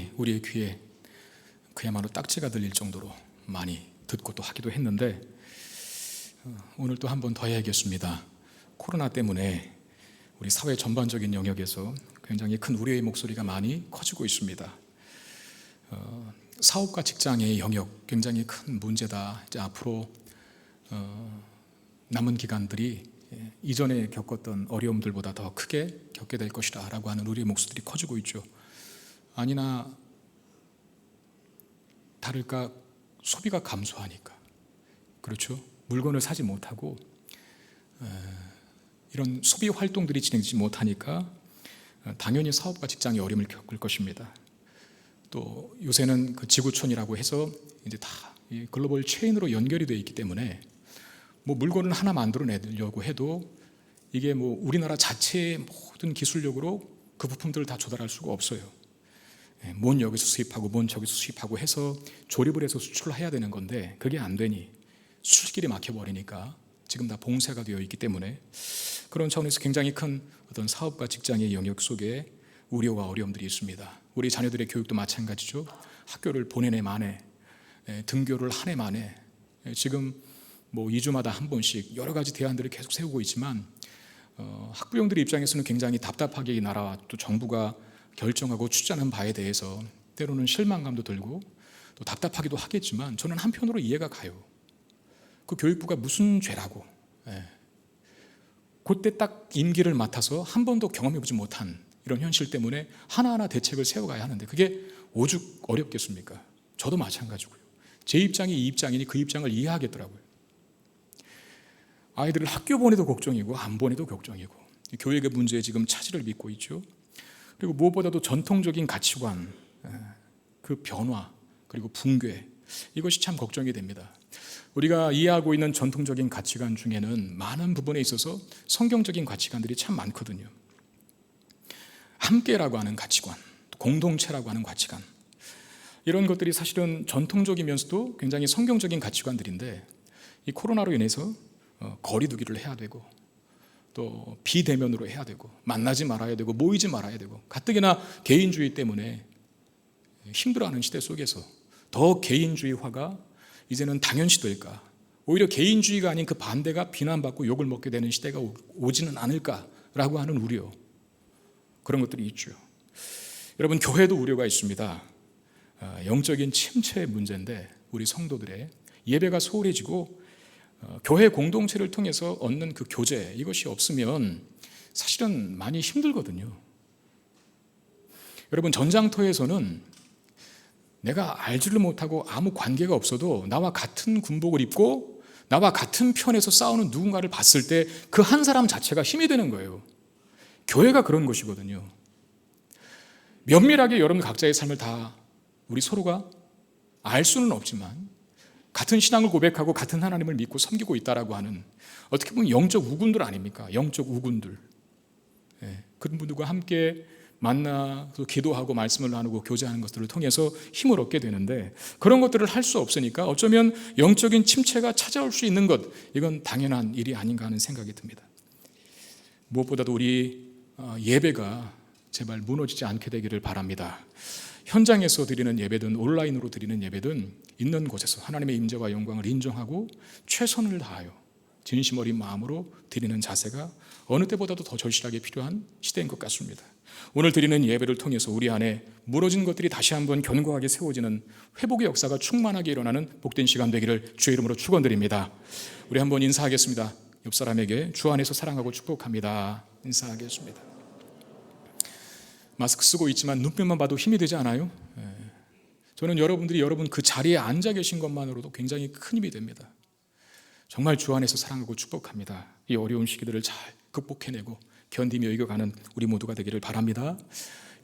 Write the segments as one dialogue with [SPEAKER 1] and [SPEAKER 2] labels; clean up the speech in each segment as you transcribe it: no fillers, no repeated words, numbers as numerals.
[SPEAKER 1] 말들이 우리의 귀에 그야말로 딱지가 들릴 정도로 많이 듣고 또 하기도 했는데 오늘 또 한 번 더 해야겠습니다. 코로나 때문에 우리 사회 전반적인 영역에서 굉장히 큰 우려의 목소리가 많이 커지고 있습니다. 사업과 직장의 영역 굉장히 큰 문제다. 이제 앞으로 남은 기간들이 이전에 겪었던 어려움들보다 더 크게 겪게 될 것이다 라고 하는 우리의 목소리들이 커지고 있죠. 아니나 다를까 소비가 감소하니까, 그렇죠? 물건을 사지 못하고 이런 소비 활동들이 진행되지 못하니까 당연히 사업과 직장이 어려움을 겪을 것입니다. 또 요새는 그 지구촌이라고 해서 이제 다 글로벌 체인으로 연결이 되어 있기 때문에 뭐 물건을 하나 만들어내려고 해도 이게 뭐 우리나라 자체의 모든 기술력으로 그 부품들을 다 조달할 수가 없어요. 뭔 여기서 수입하고 뭔 저기서 수입하고 해서 조립을 해서 수출을 해야 되는 건데 그게 안 되니 수출길이 막혀버리니까 지금 다 봉쇄가 되어 있기 때문에 그런 차원에서 굉장히 큰 어떤 사업과 직장의 영역 속에 우려와 어려움들이 있습니다. 우리 자녀들의 교육도 마찬가지죠. 학교를 보내네 마네, 등교를 하네 마네, 지금 뭐 2주마다 한 번씩 여러 가지 대안들을 계속 세우고 있지만 학부형들의 입장에서는 굉장히 답답하게 이 나라와 또 정부가 결정하고 추진하는 바에 대해서 때로는 실망감도 들고 또 답답하기도 하겠지만 저는 한편으로 이해가 가요. 그 교육부가 무슨 죄라고 그때 딱 임기를 맡아서 한 번도 경험해보지 못한 이런 현실 때문에 하나하나 대책을 세워가야 하는데 그게 오죽 어렵겠습니까? 저도 마찬가지고요. 제 입장이 이 입장이니 그 입장을 이해하겠더라고요. 아이들을 학교 보내도 걱정이고 안 보내도 걱정이고 교육의 문제에 지금 차질을 빚고 있죠. 그리고 무엇보다도 전통적인 가치관, 그 변화, 그리고 붕괴, 이것이 참 걱정이 됩니다. 우리가 이해하고 있는 전통적인 가치관 중에는 많은 부분에 있어서 성경적인 가치관들이 참 많거든요. 함께라고 하는 가치관, 공동체라고 하는 가치관, 이런 것들이 사실은 전통적이면서도 굉장히 성경적인 가치관들인데 이 코로나로 인해서 거리두기를 해야 되고 또 비대면으로 해야 되고 만나지 말아야 되고 모이지 말아야 되고 가뜩이나 개인주의 때문에 힘들어하는 시대 속에서 더 개인주의화가 이제는 당연시될까, 오히려 개인주의가 아닌 그 반대가 비난받고 욕을 먹게 되는 시대가 오지는 않을까라고 하는 우려, 그런 것들이 있죠. 여러분, 교회도 우려가 있습니다. 영적인 침체의 문제인데 우리 성도들의 예배가 소홀해지고 교회 공동체를 통해서 얻는 그 교제, 이것이 없으면 사실은 많이 힘들거든요. 여러분, 전장터에서는 내가 알지를 못하고 아무 관계가 없어도 나와 같은 군복을 입고 나와 같은 편에서 싸우는 누군가를 봤을 때 그 한 사람 자체가 힘이 되는 거예요. 교회가 그런 것이거든요. 면밀하게 여러분 각자의 삶을 다 우리 서로가 알 수는 없지만 같은 신앙을 고백하고 같은 하나님을 믿고 섬기고 있다라고 하는, 어떻게 보면 영적 우군들 아닙니까? 영적 우군들. 그런 분들과 함께 만나서 기도하고 말씀을 나누고 교제하는 것들을 통해서 힘을 얻게 되는데 그런 것들을 할 수 없으니까 어쩌면 영적인 침체가 찾아올 수 있는 것, 이건 당연한 일이 아닌가 하는 생각이 듭니다. 무엇보다도 우리 예배가 제발 무너지지 않게 되기를 바랍니다. 현장에서 드리는 예배든 온라인으로 드리는 예배든 있는 곳에서 하나님의 임재와 영광을 인정하고 최선을 다하여 진심 어린 마음으로 드리는 자세가 어느 때보다도 더 절실하게 필요한 시대인 것 같습니다. 오늘 드리는 예배를 통해서 우리 안에 무너진 것들이 다시 한번 견고하게 세워지는 회복의 역사가 충만하게 일어나는 복된 시간 되기를 주의 이름으로 축원드립니다. 우리 한번 인사하겠습니다. 옆 사람에게 주 안에서 사랑하고 축복합니다. 인사하겠습니다. 마스크 쓰고 있지만 눈빛만 봐도 힘이 되지 않아요? 저는 여러분들이 여러분 그 자리에 앉아 계신 것만으로도 굉장히 큰 힘이 됩니다. 정말 주 안에서 사랑하고 축복합니다. 이 어려운 시기들을 잘 극복해내고 견디며 이겨가는 우리 모두가 되기를 바랍니다.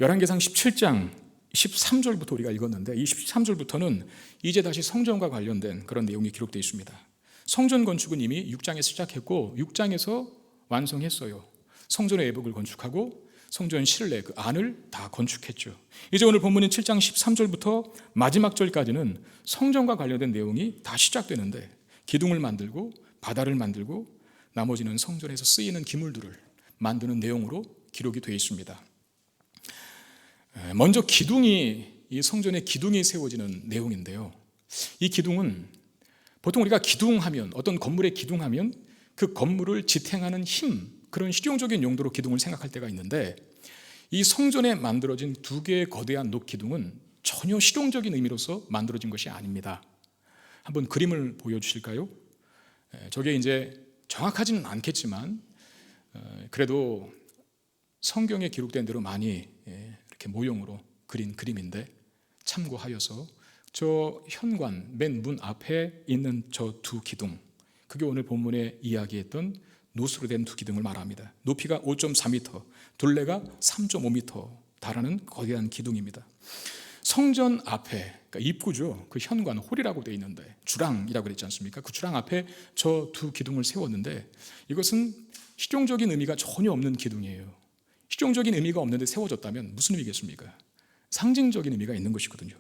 [SPEAKER 1] 열왕기상 17장 13절부터 우리가 읽었는데 이 13절부터는 이제 다시 성전과 관련된 그런 내용이 기록되어 있습니다. 성전 건축은 이미 6장에서 시작했고 6장에서 완성했어요. 성전의 외벽을 건축하고 성전 실내 그 안을 다 건축했죠. 이제 오늘 본문인 7장 13절부터 마지막 절까지는 성전과 관련된 내용이 다 시작되는데 기둥을 만들고 바다를 만들고 나머지는 성전에서 쓰이는 기물들을 만드는 내용으로 기록이 되어 있습니다. 먼저 기둥이 이 성전의 기둥이 세워지는 내용인데요. 이 기둥은 보통 우리가 기둥하면, 어떤 건물에 기둥하면 그 건물을 지탱하는 힘, 그런 실용적인 용도로 기둥을 생각할 때가 있는데, 이 성전에 만들어진 두 개의 거대한 녹기둥은 전혀 실용적인 의미로서 만들어진 것이 아닙니다. 한번 그림을 보여주실까요? 저게 이제 정확하지는 않겠지만 그래도 성경에 기록된 대로 많이 이렇게 모형으로 그린 그림인데, 참고하여서 저 현관 맨 문 앞에 있는 저 두 기둥, 그게 오늘 본문에 이야기했던 노수로 된 두 기둥을 말합니다. 높이가 5.4m, 둘레가 3.5m 달하는 거대한 기둥입니다. 성전 앞에, 그러니까 입구죠, 그 현관, 홀이라고 되어 있는데, 주랑이라고 그랬지 않습니까? 그 주랑 앞에 저 두 기둥을 세웠는데, 이것은 실용적인 의미가 전혀 없는 기둥이에요. 실용적인 의미가 없는데 세워졌다면 무슨 의미겠습니까? 상징적인 의미가 있는 것이거든요.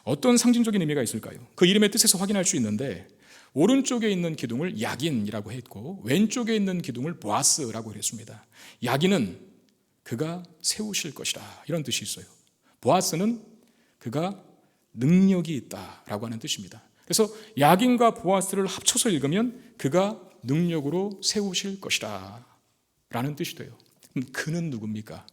[SPEAKER 1] 어떤 상징적인 의미가 있을까요? 그 이름의 뜻에서 확인할 수 있는데, 오른쪽에 있는 기둥을 야긴이라고 했고 왼쪽에 있는 기둥을 보아스라고 했습니다. 야긴은 그가 세우실 것이다, 이런 뜻이 있어요. 보아스는 그가 능력이 있다라고 하는 뜻입니다. 그래서 야긴과 보아스를 합쳐서 읽으면 그가 능력으로 세우실 것이다 라는 뜻이 돼요. 그는 누굽니까?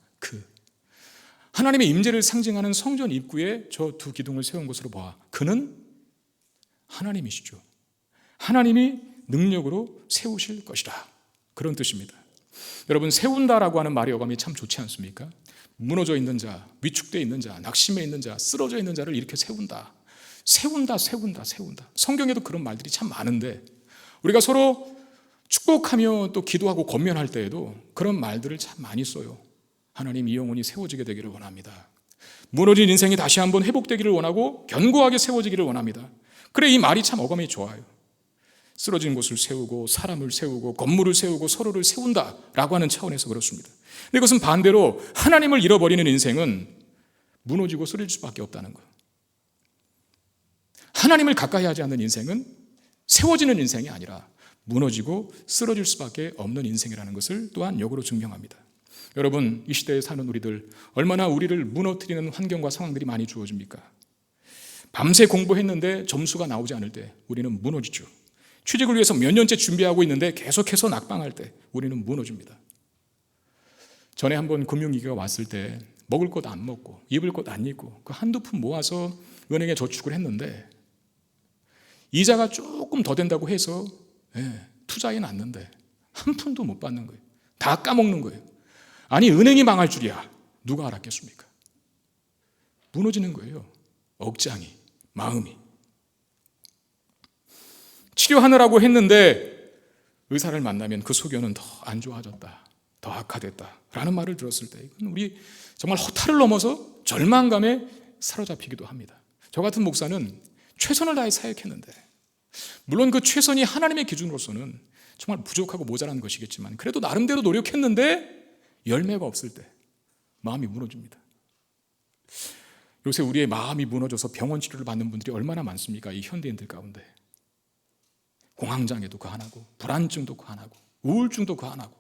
[SPEAKER 1] 하나님의 임재를 상징하는 성전 입구에 저 두 기둥을 세운 것으로 봐, 그는 하나님이시죠. 하나님이 능력으로 세우실 것이다, 그런 뜻입니다. 여러분, 세운다라고 하는 말의 어감이 참 좋지 않습니까? 무너져 있는 자, 위축되어 있는 자, 낙심해 있는 자, 쓰러져 있는 자를 이렇게 세운다. 성경에도 그런 말들이 참 많은데, 우리가 서로 축복하며 또 기도하고 권면할 때에도 그런 말들을 참 많이 써요. 하나님, 이 영혼이 세워지게 되기를 원합니다. 무너진 인생이 다시 한번 회복되기를 원하고 견고하게 세워지기를 원합니다. 그래, 이 말이 참 어감이 좋아요. 쓰러진 곳을 세우고 사람을 세우고 건물을 세우고 서로를 세운다라고 하는 차원에서 그렇습니다. 근데 이것은 반대로 하나님을 잃어버리는 인생은 무너지고 쓰러질 수밖에 없다는 거예요. 하나님을 가까이 하지 않는 인생은 세워지는 인생이 아니라 무너지고 쓰러질 수밖에 없는 인생이라는 것을 또한 역으로 증명합니다. 여러분, 이 시대에 사는 우리들, 얼마나 우리를 무너뜨리는 환경과 상황들이 많이 주어집니까? 밤새 공부했는데 점수가 나오지 않을 때 우리는 무너지죠. 취직을 위해서 몇 년째 준비하고 있는데 계속해서 낙방할 때 우리는 무너집니다. 전에 한번 금융위기가 왔을 때 먹을 것 안 먹고 입을 것 안 입고 그 한두 푼 모아서 은행에 저축을 했는데, 이자가 조금 더 된다고 해서 투자해 놨는데 한 푼도 못 받는 거예요. 다 까먹는 거예요. 아니, 은행이 망할 줄이야 누가 알았겠습니까? 무너지는 거예요. 억장이, 마음이. 치료하느라고 했는데 의사를 만나면 그 소견은 더 안 좋아졌다, 더 악화됐다 라는 말을 들었을 때 이건 우리 정말 허탈을 넘어서 절망감에 사로잡히기도 합니다. 저 같은 목사는 최선을 다해 사역했는데, 물론 그 최선이 하나님의 기준으로서는 정말 부족하고 모자란 것이겠지만 그래도 나름대로 노력했는데 열매가 없을 때 마음이 무너집니다. 요새 우리의 마음이 무너져서 병원 치료를 받는 분들이 얼마나 많습니까? 이 현대인들 가운데. 공황장애도 그 하나고 불안증도 그 하나고 우울증도 그 하나고,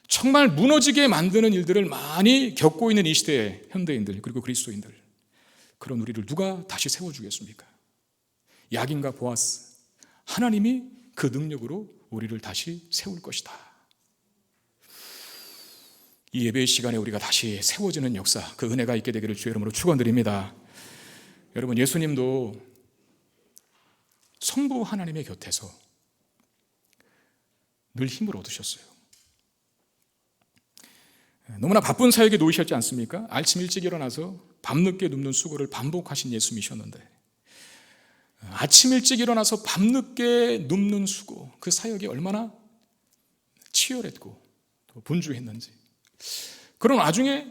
[SPEAKER 1] 정말 무너지게 만드는 일들을 많이 겪고 있는 이 시대의 현대인들, 그리고 그리스도인들, 그런 우리를 누가 다시 세워주겠습니까? 야긴과 보아스, 하나님이 그 능력으로 우리를 다시 세울 것이다. 이 예배의 시간에 우리가 다시 세워지는 역사, 그 은혜가 있게 되기를 주의 이름으로 축원드립니다. 여러분, 예수님도 성부 하나님의 곁에서 늘 힘을 얻으셨어요. 너무나 바쁜 사역에 놓이셨지 않습니까? 아침 일찍 일어나서 밤늦게 눕는 수고를 반복하신 예수님이셨는데, 아침 일찍 일어나서 밤늦게 눕는 수고, 그 사역이 얼마나 치열했고 또 분주했는지, 그런 와중에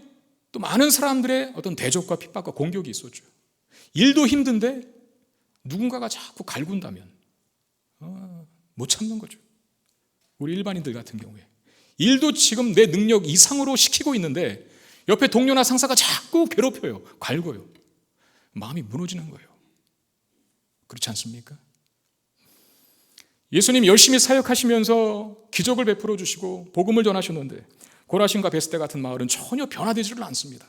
[SPEAKER 1] 또 많은 사람들의 어떤 대적과 핍박과 공격이 있었죠. 일도 힘든데 누군가가 자꾸 갈군다면 못 참는 거죠. 우리 일반인들 같은 경우에 일도 지금 내 능력 이상으로 시키고 있는데 옆에 동료나 상사가 자꾸 괴롭혀요, 갈고요. 마음이 무너지는 거예요. 그렇지 않습니까? 예수님 열심히 사역하시면서 기적을 베풀어 주시고 복음을 전하셨는데 고라신과 베스데 같은 마을은 전혀 변화되지를 않습니다.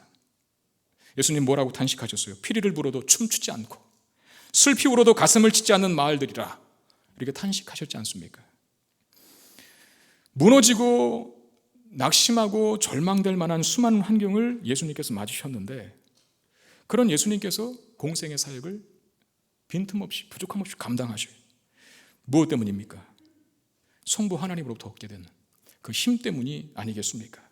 [SPEAKER 1] 예수님 뭐라고 탄식하셨어요? 피리를 불어도 춤추지 않고 슬피 울어도 가슴을 치지 않는 마을들이라, 이렇게 탄식하셨지 않습니까? 무너지고 낙심하고 절망될 만한 수많은 환경을 예수님께서 맞으셨는데, 그런 예수님께서 공생의 사역을 빈틈없이 부족함 없이 감당하셔요. 무엇 때문입니까? 성부 하나님으로부터 얻게 된 그 힘 때문이 아니겠습니까?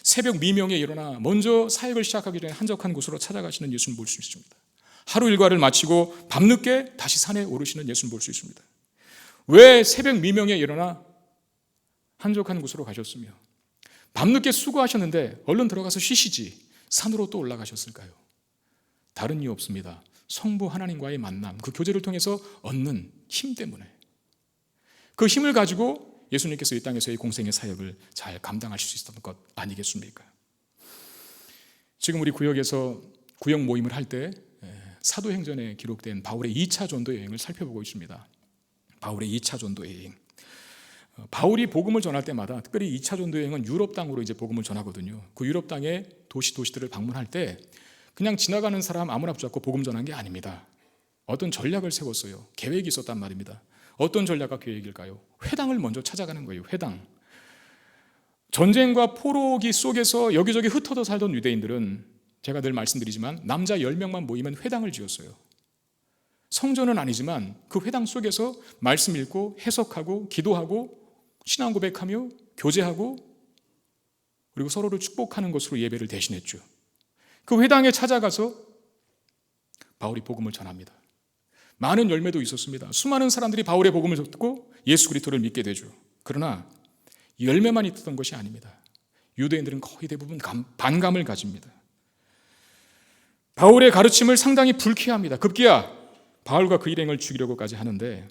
[SPEAKER 1] 새벽 미명에 일어나 먼저 사역을 시작하기 전에 한적한 곳으로 찾아가시는 예수님 볼 수 있습니다. 하루 일과를 마치고 밤늦게 다시 산에 오르시는 예수님 볼 수 있습니다. 왜 새벽 미명에 일어나 한적한 곳으로 가셨으며 밤늦게 수고하셨는데 얼른 들어가서 쉬시지 산으로 또 올라가셨을까요? 다른 이유 없습니다. 성부 하나님과의 만남, 그 교제를 통해서 얻는 힘 때문에, 그 힘을 가지고 예수님께서 이 땅에서의 공생의 사역을 잘 감당하실 수 있었던 것 아니겠습니까? 지금 우리 구역에서 구역 모임을 할 때 사도행전에 기록된 바울의 2차 전도 여행을 살펴보고 있습니다. 바울의 2차 전도 여행. 바울이 복음을 전할 때마다, 특별히 2차 전도 여행은 유럽 땅으로 이제 복음을 전하거든요. 그 유럽 땅의 도시들을 방문할 때 그냥 지나가는 사람 아무나 붙잡고 복음 전한 게 아닙니다. 어떤 전략을 세웠어요. 계획이 있었단 말입니다. 어떤 전략과 계획일까요? 회당을 먼저 찾아가는 거예요. 회당. 전쟁과 포로기 속에서 여기저기 흩어져 살던 유대인들은, 제가 늘 말씀드리지만, 남자 10명만 모이면 회당을 지었어요. 성전은 아니지만 그 회당 속에서 말씀 읽고 해석하고 기도하고 신앙 고백하며 교제하고 그리고 서로를 축복하는 것으로 예배를 대신했죠. 그 회당에 찾아가서 바울이 복음을 전합니다. 많은 열매도 있었습니다. 수많은 사람들이 바울의 복음을 듣고 예수 그리스도를 믿게 되죠. 그러나 열매만 있었던 것이 아닙니다. 유대인들은 거의 대부분 반감을 가집니다. 바울의 가르침을 상당히 불쾌합니다. 급기야 바울과 그 일행을 죽이려고까지 하는데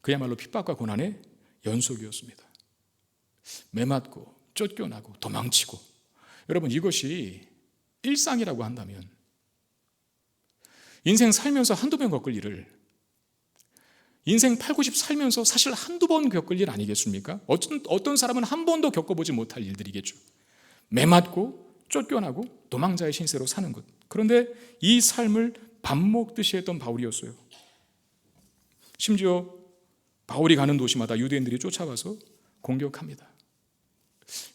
[SPEAKER 1] 그야말로 핍박과 고난의 연속이었습니다. 매맞고 쫓겨나고 도망치고, 여러분 이것이 일상이라고 한다면 인생 살면서 한두 번 겪을 일을 인생 8, 90 살면서 사실 한두 번 겪을 일 아니겠습니까? 어떤 사람은 한 번도 겪어보지 못할 일들이겠죠. 매맞고 쫓겨나고 도망자의 신세로 사는 것. 그런데 이 삶을 밥 먹듯이 했던 바울이었어요. 심지어 바울이 가는 도시마다 유대인들이 쫓아와서 공격합니다.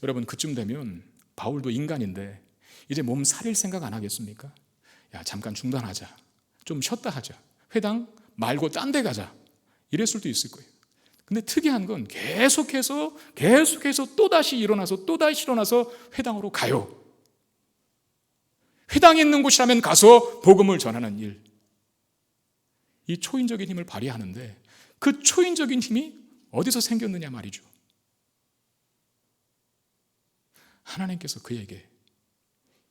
[SPEAKER 1] 여러분 그쯤 되면 바울도 인간인데 이제 몸 살릴 생각 안 하겠습니까? 야 잠깐 중단하자, 좀 쉬었다 하자, 회당 말고 딴 데 가자, 이랬을 수도 있을 거예요. 근데 특이한 건 계속해서 또다시 일어나서 회당으로 가요. 회당이 있는 곳이라면 가서 복음을 전하는 일, 이 초인적인 힘을 발휘하는데 그 초인적인 힘이 어디서 생겼느냐 말이죠. 하나님께서 그에게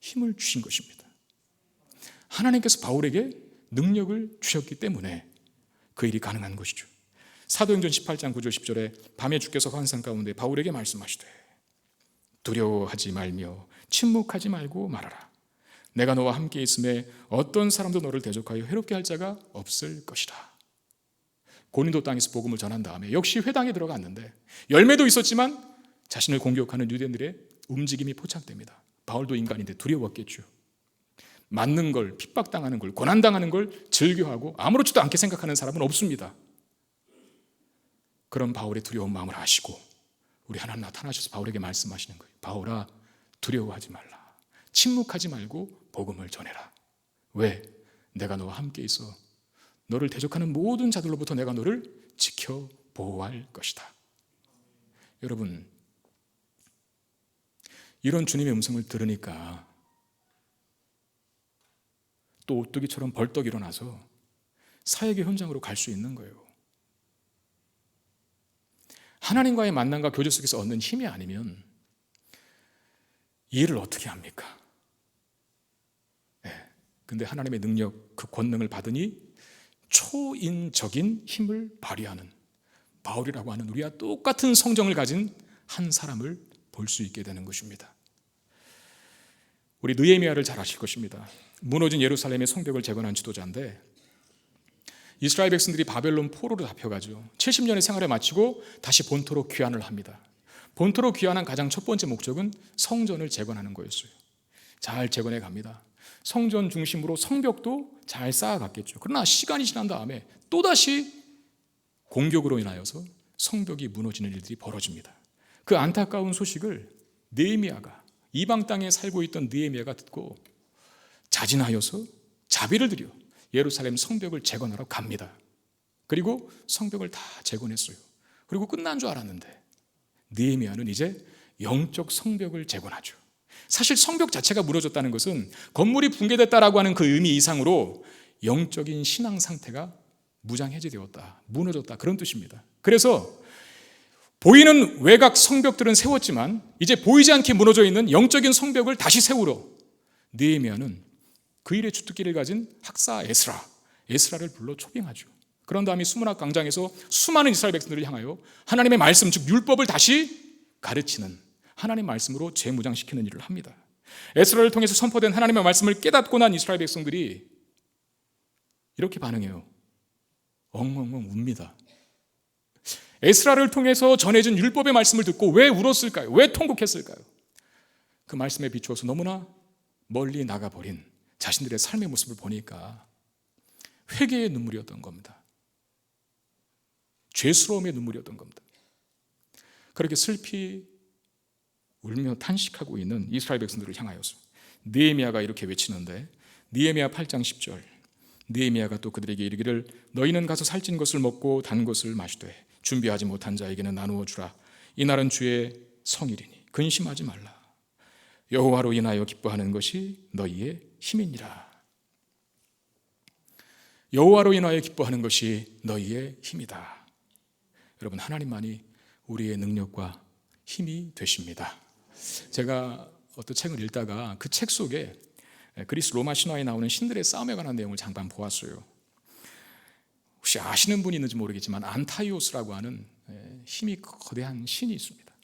[SPEAKER 1] 힘을 주신 것입니다. 하나님께서 바울에게 능력을 주셨기 때문에 그 일이 가능한 것이죠. 사도행전 18장 9절 10절에 밤에 주께서 환상 가운데 바울에게 말씀하시되 두려워하지 말며 침묵하지 말고 말하라. 내가 너와 함께 있음에 어떤 사람도 너를 대적하여 해롭게 할 자가 없을 것이라. 고린도 땅에서 복음을 전한 다음에 역시 회당에 들어갔는데 열매도 있었지만 자신을 공격하는 유대인들의 움직임이 포착됩니다. 바울도 인간인데 두려웠겠죠. 맞는 걸, 핍박당하는 걸, 고난당하는 걸 즐겨하고 아무렇지도 않게 생각하는 사람은 없습니다. 그런 바울의 두려운 마음을 아시고 우리 하나님 나타나셔서 바울에게 말씀하시는 거예요. 바울아, 두려워하지 말라. 침묵하지 말고 복음을 전해라. 왜? 내가 너와 함께 있어 너를 대적하는 모든 자들로부터 내가 너를 지켜 보호할 것이다. 여러분, 이런 주님의 음성을 들으니까 또 오뚜기처럼 벌떡 일어나서 사역의 현장으로 갈 수 있는 거예요. 하나님과의 만남과 교제 속에서 얻는 힘이 아니면 이 일을 어떻게 합니까? 근데 하나님의 능력, 그 권능을 받으니 초인적인 힘을 발휘하는 바울이라고 하는 우리와 똑같은 성정을 가진 한 사람을 볼 수 있게 되는 것입니다. 우리 느헤미야를 잘 아실 것입니다. 무너진 예루살렘의 성벽을 재건한 지도자인데 이스라엘 백성들이 바벨론 포로로 잡혀가죠. 70년의 생활을 마치고 다시 본토로 귀환을 합니다. 본토로 귀환한 가장 첫 번째 목적은 성전을 재건하는 거였어요. 잘 재건해 갑니다. 성전 중심으로 성벽도 잘 쌓아갔겠죠. 그러나 시간이 지난 다음에 또다시 공격으로 인하여서 성벽이 무너지는 일들이 벌어집니다. 그 안타까운 소식을 느헤미야가, 이방 땅에 살고 있던 느헤미야가 듣고 자진하여서 자비를 들여 예루살렘 성벽을 재건하러 갑니다. 그리고 성벽을 다 재건했어요. 그리고 끝난 줄 알았는데 느헤미야는 이제 영적 성벽을 재건하죠. 사실 성벽 자체가 무너졌다는 것은 건물이 붕괴됐다라고 하는 그 의미 이상으로 영적인 신앙 상태가 무장해제되었다, 무너졌다, 그런 뜻입니다. 그래서 보이는 외곽 성벽들은 세웠지만 이제 보이지 않게 무너져 있는 영적인 성벽을 다시 세우러 느헤미야는 그 일의 주특기를 가진 학사 에스라를 불러 초빙하죠. 그런 다음에 수문학 광장에서 수많은 이스라엘 백성들을 향하여 하나님의 말씀, 즉 율법을 다시 가르치는, 하나님의 말씀으로 재무장시키는 일을 합니다. 에스라를 통해서 선포된 하나님의 말씀을 깨닫고 난 이스라엘 백성들이 이렇게 반응해요. 엉엉엉 웁니다. 에스라를 통해서 전해진 율법의 말씀을 듣고 왜 울었을까요? 왜 통곡했을까요? 그 말씀에 비추어서 너무나 멀리 나가버린 자신들의 삶의 모습을 보니까 회개의 눈물이었던 겁니다. 죄스러움의 눈물이었던 겁니다. 그렇게 슬피 울며 탄식하고 있는 이스라엘 백성들을 향하여서 느헤미야가 이렇게 외치는데, 느헤미야 8장 10절, 느헤미야가 또 그들에게 이르기를 너희는 가서 살찐 것을 먹고 단 것을 마시되 준비하지 못한 자에게는 나누어 주라. 이날은 주의 성일이니 근심하지 말라. 여호와로 인하여 기뻐하는 것이 너희의 힘이니라. 여호와로 인하여 기뻐하는 것이 너희의 힘이다. 여러분, 하나님만이 우리의 능력과 힘이 되십니다. 제가 어떤 책을 읽다가 그 책 속에 그리스 로마 신화에 나오는 신들의 싸움에 관한 내용을 잠깐 보았어요. 혹시 아시는 분이 있는지 모르겠지만 안타이오스라고 하는 힘이 거대한 신이 있습니다.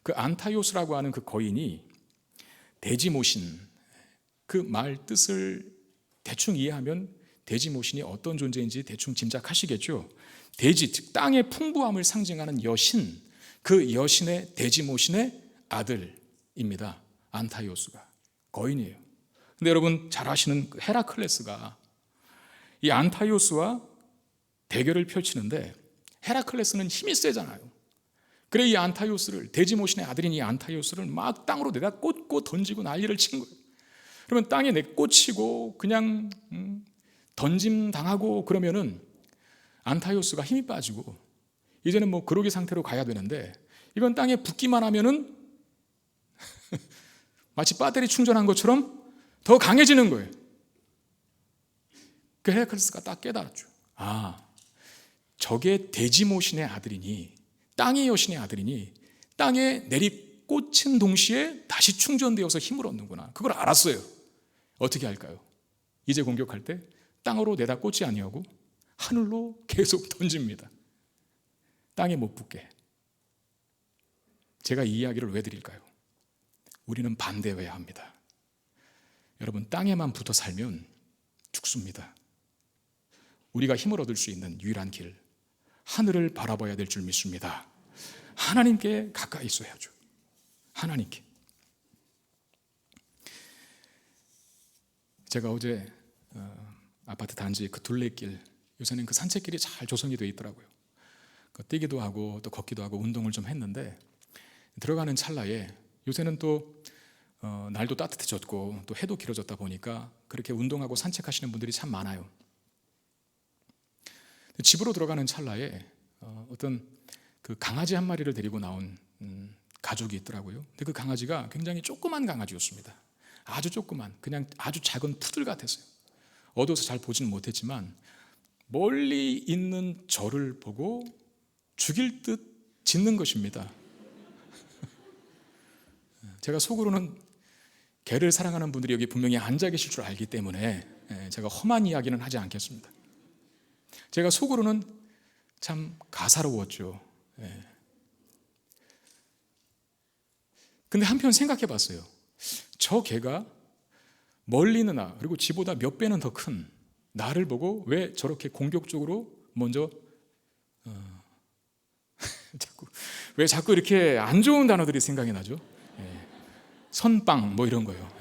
[SPEAKER 1] 그 안타이오스라고 하는 그 거인이 대지모신, 그 말 뜻을 대충 이해하면 대지모신이 어떤 존재인지 대충 짐작하시겠죠. 대지, 즉 땅의 풍부함을 상징하는 여신, 그 여신의 대지모신의 아들입니다. 안타이오스가 거인이에요. 근데 여러분 잘 아시는 헤라클레스가 이 안타이오스와 대결을 펼치는데 헤라클레스는 힘이 세잖아요. 그래 이 안타이오스를, 대지모신의 아들인 이 안타이오스를 막 땅으로 내다 꽂고 던지고 난리를 친 거예요. 그러면 땅에 내꽂히고 그냥 던짐 당하고 그러면은 안타이오스가 힘이 빠지고 이제는 뭐 그러기 상태로 가야 되는데, 이건 땅에 붙기만 하면은 마치 배터리 충전한 것처럼 더 강해지는 거예요. 그 헤라클레스가 딱 깨달았죠. 아, 저게 대지모신의 아들이니, 땅의 여신의 아들이니 땅에 내리 꽂힌 동시에 다시 충전되어서 힘을 얻는구나. 그걸 알았어요. 어떻게 할까요? 이제 공격할 때 땅으로 내다 꽂지 아니하고 하늘로 계속 던집니다. 땅에 못 붙게. 제가 이 이야기를 왜 드릴까요? 우리는 반대해야 합니다. 여러분, 땅에만 붙어 살면 죽습니다. 우리가 힘을 얻을 수 있는 유일한 길, 하늘을 바라봐야 될 줄 믿습니다. 하나님께 가까이 있어야죠. 하나님께. 제가 어제 아파트 단지 그 둘레길, 요새는 그 산책길이 잘 조성이 되어 있더라고요. 뛰기도 하고 또 걷기도 하고 운동을 좀 했는데, 들어가는 찰나에 요새는 또 날도 따뜻해졌고 또 해도 길어졌다 보니까 그렇게 운동하고 산책하시는 분들이 참 많아요. 집으로 들어가는 찰나에 어떤 그 강아지 한 마리를 데리고 나온 가족이 있더라고요. 근데 그 강아지가 굉장히 조그만 강아지였습니다. 아주 조그만, 그냥 아주 작은 푸들 같았어요. 어두워서 잘 보지는 못했지만 멀리 있는 저를 보고 죽일 듯 짖는 것입니다. 제가 속으로는 개를 사랑하는 분들이 여기 분명히 앉아 계실 줄 알기 때문에 제가 험한 이야기는 하지 않겠습니다. 제가 속으로는 참 가사로웠죠. 근데 한편 생각해 봤어요. 저 개가 멀리 있는 나, 그리고 지보다 몇 배는 더 큰 나를 보고 왜 저렇게 공격적으로 먼저 왜 자꾸 이렇게 안 좋은 단어들이 생각이 나죠? 선빵 뭐 이런 거요.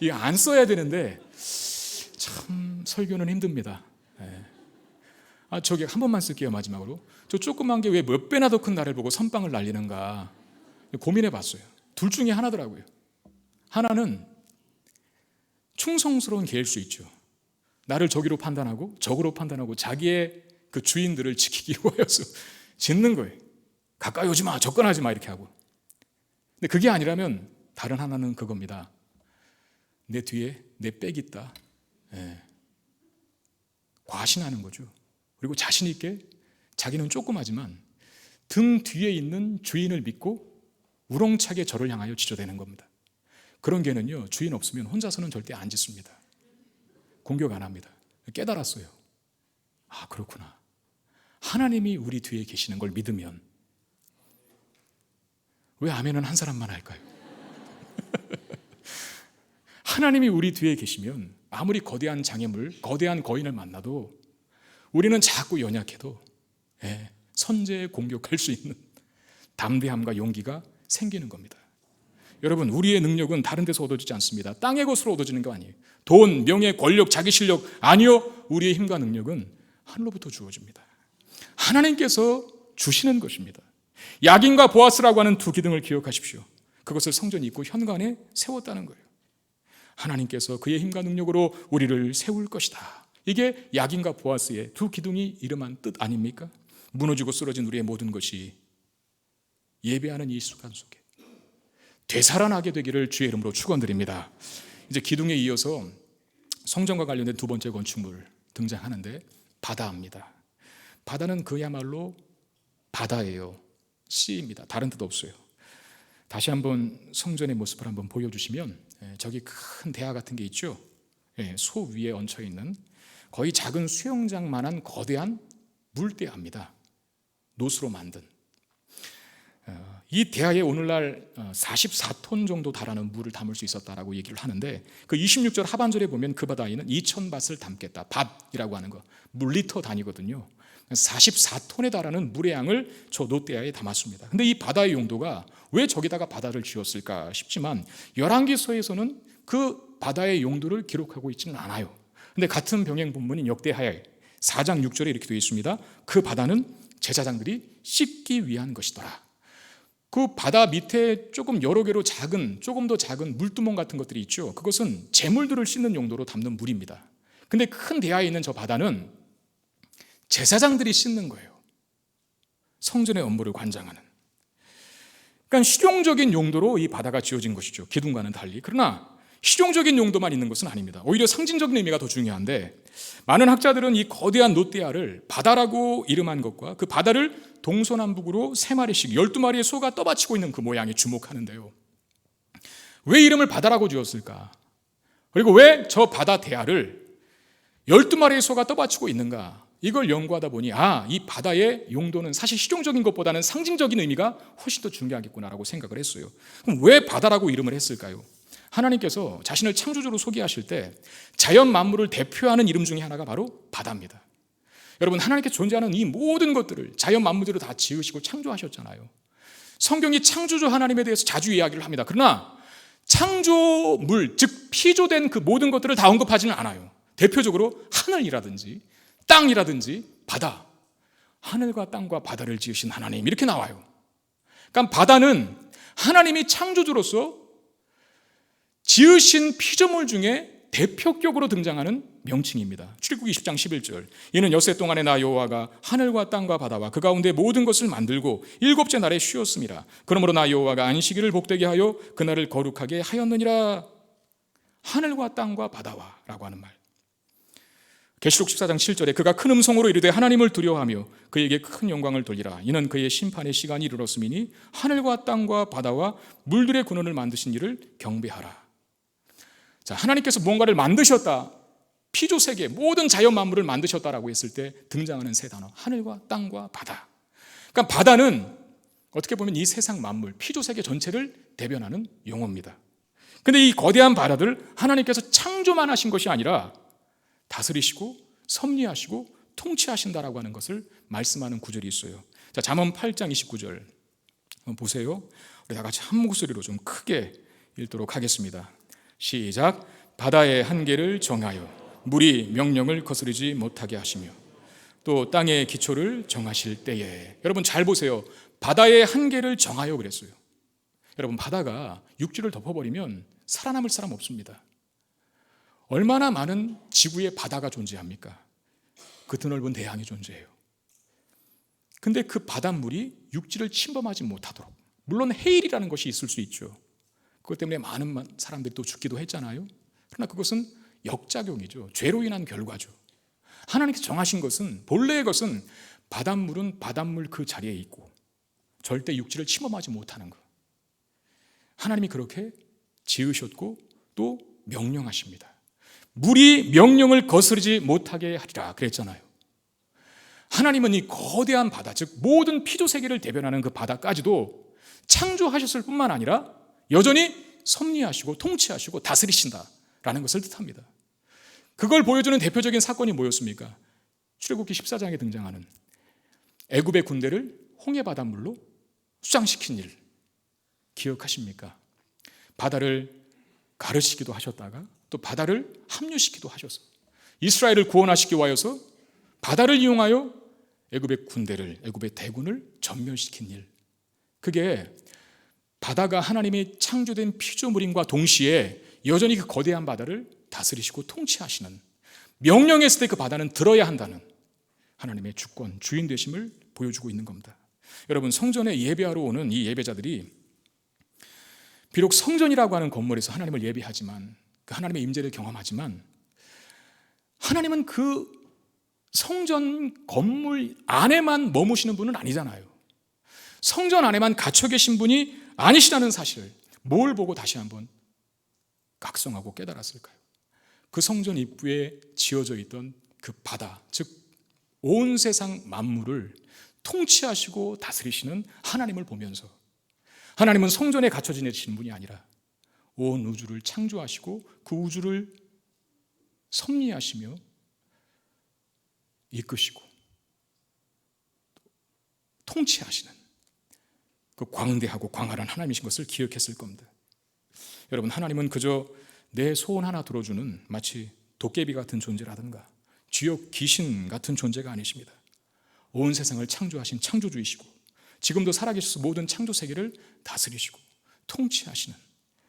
[SPEAKER 1] 이 안 써야 되는데 참 설교는 힘듭니다. 저기 한 번만 쓸게요. 마지막으로. 저 조그만 게 왜 몇 배나 더 큰 나를 보고 선빵을 날리는가 고민해 봤어요. 둘 중에 하나더라고요. 하나는 충성스러운 개일 수 있죠. 나를 저기로 판단하고 적으로 판단하고 자기의 그 주인들을 지키기 위하여서 짓는 거예요. 가까이 오지 마, 접근하지 마 이렇게 하고. 근데 그게 아니라면 다른 하나는 그겁니다. 내 뒤에 내 백이 있다. 과신하는 거죠. 그리고 자신 있게 자기는 조그마지만 등 뒤에 있는 주인을 믿고 우렁차게 저를 향하여 지저대는 겁니다. 그런 개는요, 주인 없으면 혼자서는 절대 안 짖습니다. 공격 안 합니다. 깨달았어요. 아, 그렇구나. 하나님이 우리 뒤에 계시는 걸 믿으면 왜 아멘은 한 사람만 할까요? 하나님이 우리 뒤에 계시면 아무리 거대한 장애물, 거대한 거인을 만나도 우리는 자꾸 연약해도 선제에 공격할 수 있는 담대함과 용기가 생기는 겁니다. 여러분, 우리의 능력은 다른 데서 얻어지지 않습니다. 땅의 것으로 얻어지는 거 아니에요. 돈, 명예, 권력, 자기 실력 아니요. 우리의 힘과 능력은 하늘로부터 주어집니다. 하나님께서 주시는 것입니다. 야긴과 보아스라고 하는 두 기둥을 기억하십시오. 그것을 성전이 있고 현관에 세웠다는 거예요. 하나님께서 그의 힘과 능력으로 우리를 세울 것이다. 이게 야긴과 보아스의 두 기둥이 이름한 뜻 아닙니까? 무너지고 쓰러진 우리의 모든 것이 예배하는 이 시간 속에 되살아나게 되기를 주의 이름으로 축원드립니다. 이제 기둥에 이어서 성전과 관련된 두 번째 건축물 등장하는데 바다입니다. 바다는 그야말로 바다예요. 씨입니다. 다른 뜻 없어요. 다시 한번 성전의 모습을 한번 보여주시면 저기 큰 대야 같은 게 있죠. 소 위에 얹혀 있는 거의 작은 수영장만한 거대한 물대야입니다. 노수로 만든. 이 대야에 오늘날 44톤 정도 달하는 물을 담을 수 있었다라고 얘기를 하는데 그 26절 하반절에 보면 그 바다에는 2,000밭을 담겠다. 밭이라고 하는 거 물리터 단위거든요. 44톤에 달하는 물의 양을 저 노대야에 담았습니다. 근데 이 바다의 용도가 왜 저기다가 바다를 지었을까 싶지만 열왕기서에서는 그 바다의 용도를 기록하고 있지는 않아요. 근데 같은 병행 본문인 역대하에 4장 6절에 이렇게 되어 있습니다. 그 바다는 제사장들이 씻기 위한 것이더라. 그 바다 밑에 조금 여러 개로 작은, 조금 더 작은 물두멍 같은 것들이 있죠. 그것은 재물들을 씻는 용도로 담는 물입니다. 근데 큰 대야에 있는 저 바다는 제사장들이 씻는 거예요. 성전의 업무를 관장하는. 그러니까 실용적인 용도로 이 바다가 지어진 것이죠. 기둥과는 달리. 그러나 실용적인 용도만 있는 것은 아닙니다. 오히려 상징적인 의미가 더 중요한데 많은 학자들은 이 거대한 노대야를 바다라고 이름한 것과 그 바다를 동서남북으로 3마리씩 12마리의 소가 떠받치고 있는 그 모양에 주목하는데요. 왜 이름을 바다라고 지었을까? 그리고 왜 저 바다 대야를 12마리의 소가 떠받치고 있는가? 이걸 연구하다 보니 이 바다의 용도는 사실 실용적인 것보다는 상징적인 의미가 훨씬 더 중요하겠구나라고 생각을 했어요. 그럼 왜 바다라고 이름을 했을까요? 하나님께서 자신을 창조주로 소개하실 때 자연 만물을 대표하는 이름 중에 하나가 바로 바다입니다. 여러분, 하나님께서 존재하는 이 모든 것들을 자연 만물들을 다 지으시고 창조하셨잖아요. 성경이 창조주 하나님에 대해서 자주 이야기를 합니다. 그러나 창조물, 즉 피조된 그 모든 것들을 다 언급하지는 않아요. 대표적으로 하늘이라든지 땅이라든지 바다, 하늘과 땅과 바다를 지으신 하나님 이렇게 나와요. 그러니까 바다는 하나님이 창조주로서 지으신 피조물 중에 대표격으로 등장하는 명칭입니다. 출애굽기 20장 11절 이는 엿새 동안에 나 여호와가 하늘과 땅과 바다와 그 가운데 모든 것을 만들고 7째 날에 쉬었습니다. 그러므로 나 여호와가 안식일을 복되게 하여 그날을 거룩하게 하였느니라. 하늘과 땅과 바다와 라고 하는 말. 계시록 14장 7절에 그가 큰 음성으로 이르되 하나님을 두려워하며 그에게 큰 영광을 돌리라. 이는 그의 심판의 시간이 이르렀음이니 하늘과 땅과 바다와 물들의 근원을 만드신 이를 경배하라. 자, 하나님께서 무언가를 만드셨다. 피조세계 모든 자연 만물을 만드셨다라고 했을 때 등장하는 세 단어, 하늘과 땅과 바다. 그러니까 바다는 어떻게 보면 이 세상 만물, 피조세계 전체를 대변하는 용어입니다. 근데 이 거대한 바다들 하나님께서 창조만 하신 것이 아니라 다스리시고 섭리하시고 통치하신다라고 하는 것을 말씀하는 구절이 있어요. 자, 잠언 8장 29절 한번 보세요. 우리 다 같이 한 목소리로 좀 크게 읽도록 하겠습니다. 시작. 바다의 한계를 정하여 물이 명령을 거스르지 못하게 하시며 또 땅의 기초를 정하실 때에. 여러분 잘 보세요. 바다의 한계를 정하여 그랬어요. 여러분 바다가 육지를 덮어버리면 살아남을 사람 없습니다. 얼마나 많은 지구에 바다가 존재합니까? 그 드넓은 대양이 존재해요. 근데 그 바닷물이 육지를 침범하지 못하도록, 물론 해일이라는 것이 있을 수 있죠. 그것 때문에 많은 사람들이 또 죽기도 했잖아요. 그러나 그것은 역작용이죠. 죄로 인한 결과죠. 하나님께서 정하신 것은, 본래의 것은 바닷물은 바닷물 그 자리에 있고 절대 육지를 침범하지 못하는 것. 하나님이 그렇게 지으셨고 또 명령하십니다. 물이 명령을 거스르지 못하게 하리라 그랬잖아요. 하나님은 이 거대한 바다, 즉 모든 피조세계를 대변하는 그 바다까지도 창조하셨을 뿐만 아니라 여전히 섭리하시고 통치하시고 다스리신다라는 것을 뜻합니다. 그걸 보여주는 대표적인 사건이 뭐였습니까? 출애굽기 14장에 등장하는 애굽의 군대를 홍해 바닷물로 수장시킨 일 기억하십니까? 바다를 가르시기도 하셨다가 또 바다를 합류시키기도 하셔서 이스라엘을 구원하시기 위하여서 바다를 이용하여 애굽의 군대를, 애굽의 대군을 전멸시킨 일. 그게 바다가 하나님이 창조된 피조물임과 동시에 여전히 그 거대한 바다를 다스리시고 통치하시는, 명령했을 때 그 바다는 들어야 한다는 하나님의 주권, 주인 되심을 보여주고 있는 겁니다. 여러분 성전에 예배하러 오는 이 예배자들이 비록 성전이라고 하는 건물에서 하나님을 예배하지만, 그 하나님의 임재를 경험하지만, 하나님은 그 성전 건물 안에만 머무시는 분은 아니잖아요. 성전 안에만 갇혀 계신 분이 아니시라는 사실을 뭘 보고 다시 한번 각성하고 깨달았을까요? 그 성전 입구에 지어져 있던 그 바다, 즉 온 세상 만물을 통치하시고 다스리시는 하나님을 보면서, 하나님은 성전에 갇혀 지내시는 분이 아니라 온 우주를 창조하시고 그 우주를 섭리하시며 이끄시고 통치하시는 그 광대하고 광활한 하나님이신 것을 기억했을 겁니다. 여러분 하나님은 그저 내 소원 하나 들어주는 마치 도깨비 같은 존재라든가 쥐역 귀신 같은 존재가 아니십니다. 온 세상을 창조하신 창조주이시고 지금도 살아계셔서 모든 창조 세계를 다스리시고 통치하시는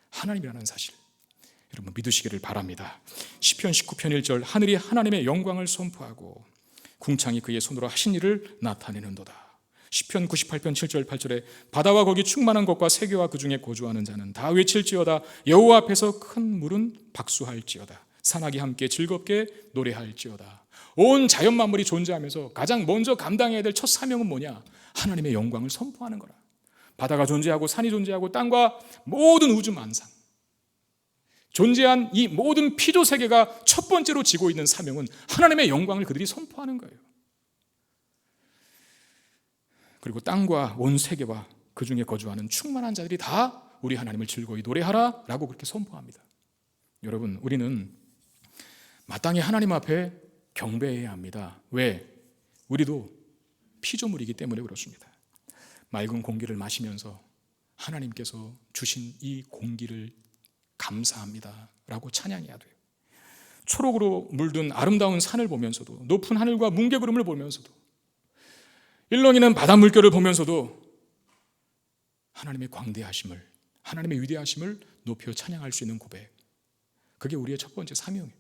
[SPEAKER 1] 하나님이라는 사실, 여러분 믿으시기를 바랍니다. 시편 19편 1절, 하늘이 하나님의 영광을 선포하고 궁창이 그의 손으로 하신 일을 나타내는도다. 시편 98편 7절 8절에 바다와 거기 충만한 것과 세계와 그 중에 거주하는 자는 다 외칠지어다. 여호와 앞에서 큰 물은 박수할지어다. 산악이 함께 즐겁게 노래할지어다. 온 자연 만물이 존재하면서 가장 먼저 감당해야 될 첫 사명은 뭐냐? 하나님의 영광을 선포하는 거라. 바다가 존재하고 산이 존재하고 땅과 모든 우주 만상, 존재한 이 모든 피조 세계가 첫 번째로 지고 있는 사명은 하나님의 영광을 그들이 선포하는 거예요. 그리고 땅과 온 세계와 그 중에 거주하는 충만한 자들이 다 우리 하나님을 즐거이 노래하라 라고 그렇게 선포합니다. 여러분 우리는 마땅히 하나님 앞에 경배해야 합니다. 왜? 우리도 피조물이기 때문에 그렇습니다. 맑은 공기를 마시면서 하나님께서 주신 이 공기를 감사합니다 라고 찬양해야 돼요. 초록으로 물든 아름다운 산을 보면서도, 높은 하늘과 뭉게구름을 보면서도, 일렁이는 바다 물결을 보면서도 하나님의 광대하심을, 하나님의 위대하심을 높여 찬양할 수 있는 고백, 그게 우리의 첫 번째 사명이에요.